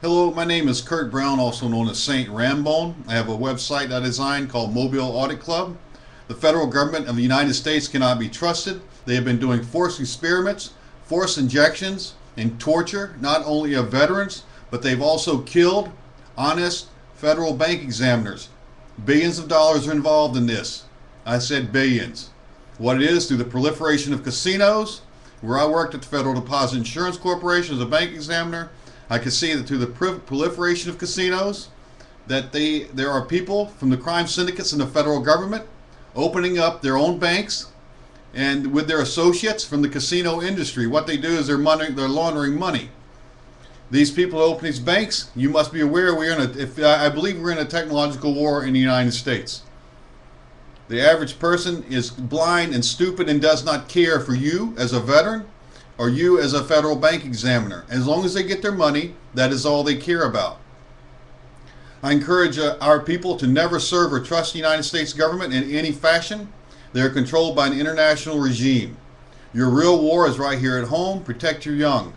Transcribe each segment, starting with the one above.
Hello, my name is Kurt Brown, also known as Saint Rambone. I have a website I designed called Mobile Audit Club. The federal government of the United States cannot be trusted. They have been doing forced experiments, forced injections, and torture, not only of veterans, but they've also killed honest federal bank examiners. Billions of dollars are involved in this. I said billions. What it is, through the proliferation of casinos, where I worked at the Federal Deposit Insurance Corporation as a bank examiner, I can see that through the proliferation of casinos, that there are people from the crime syndicates in the federal government opening up their own banks, and with their associates from the casino industry. What they do is they're laundering money. These people who open these banks, you must be aware I believe we're in a technological war in the United States. The average person is blind and stupid and does not care for you as a veteran or you as a federal bank examiner. As long as they get their money, that is all they care about. I encourage our people to never serve or trust the United States government in any fashion. They are controlled by an international regime. Your real war is right here at home. Protect your young.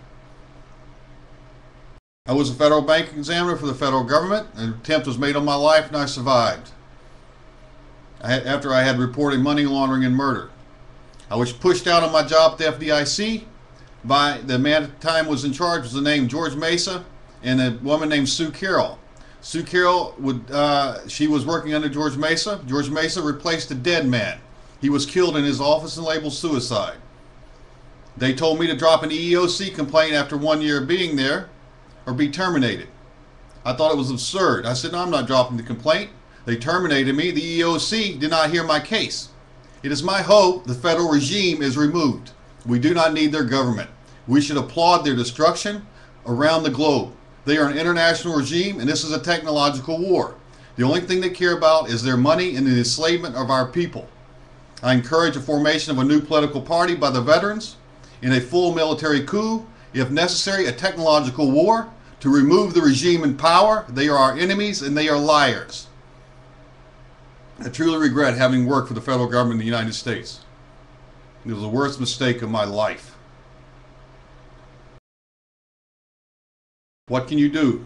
I was a federal bank examiner for the federal government. An attempt was made on my life and I survived. After I had reported money laundering and murder. I was pushed out on my job at the FDIC by the man at the time was in charge, was the name George Mesa, and a woman named Sue Carroll. Sue Carroll she was working under George Mesa. George Mesa replaced a dead man. He was killed in his office and labeled suicide. They told me to drop an EEOC complaint after 1 year being there or be terminated. I thought it was absurd. I said, no, I'm not dropping the complaint. They terminated me. The EEOC did not hear my case. It is my hope the federal regime is removed. We do not need their government. We should applaud their destruction around the globe. They are an international regime, and this is a technological war. The only thing they care about is their money and the enslavement of our people. I encourage the formation of a new political party by the veterans in a full military coup, if necessary, a technological war to remove the regime in power. They are our enemies and they are liars. I truly regret having worked for the federal government of the United States. It was the worst mistake of my life. What can you do?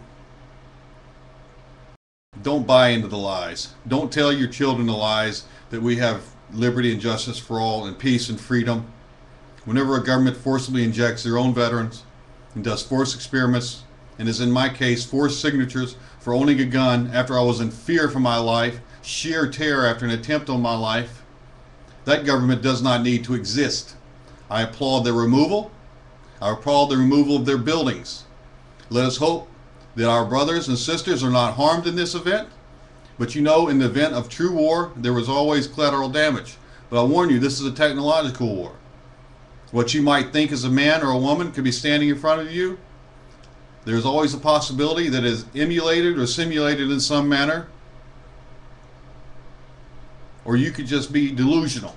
Don't buy into the lies. Don't tell your children the lies that we have liberty and justice for all and peace and freedom. Whenever a government forcibly injects their own veterans and does forced experiments, and as in my case, forced signatures for owning a gun after I was in fear for my life, sheer terror after an attempt on my life, that government does not need to exist. I applaud their removal. I applaud the removal of their buildings. Let us hope that our brothers and sisters are not harmed in this event. But you know, in the event of true war, there was always collateral damage. But I warn you, this is a technological war. What you might think as a man or a woman could be standing in front of you. There's always a possibility that is emulated or simulated in some manner. Or you could just be delusional.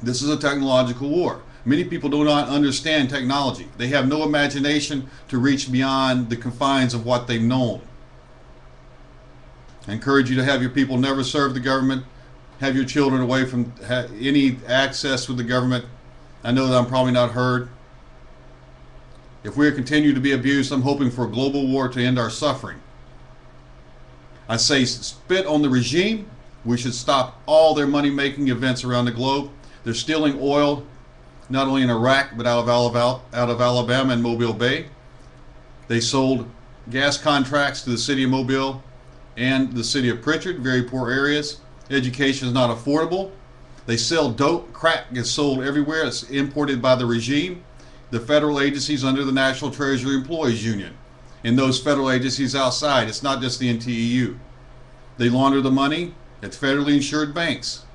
This is a technological war. Many people do not understand technology. They have no imagination to reach beyond the confines of what they've known. I encourage you to have your people never serve the government. Have your children away from any access with the government. I know that I'm probably not heard. If we continue to be abused, I'm hoping for a global war to end our suffering. I say spit on the regime. We should stop all their money-making events around the globe. They're stealing oil, not only in Iraq, but out of Alabama and Mobile Bay. They sold gas contracts to the city of Mobile and the city of Pritchard, very poor areas. Education is not affordable. They sell dope. Crack gets sold everywhere. It's imported by the regime. The federal agencies under the National Treasury Employees Union. And those federal agencies outside. It's not just the NTEU. They launder the money at federally insured banks.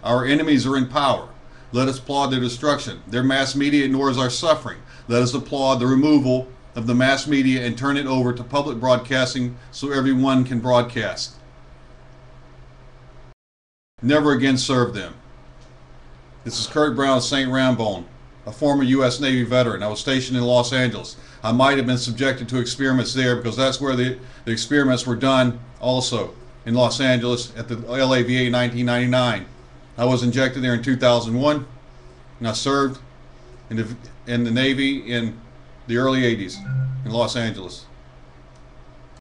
Our enemies are in power. Let us applaud their destruction. Their mass media ignores our suffering. Let us applaud the removal of the mass media and turn it over to public broadcasting so everyone can broadcast. Never again serve them. This is Kurt Brown of Saint Rambone, a former U.S. Navy veteran. I was stationed in Los Angeles. I might have been subjected to experiments there because that's where the experiments were done also, in Los Angeles at the LAVA in 1999. I was injected there in 2001, and I served in the Navy in the early 80s in Los Angeles.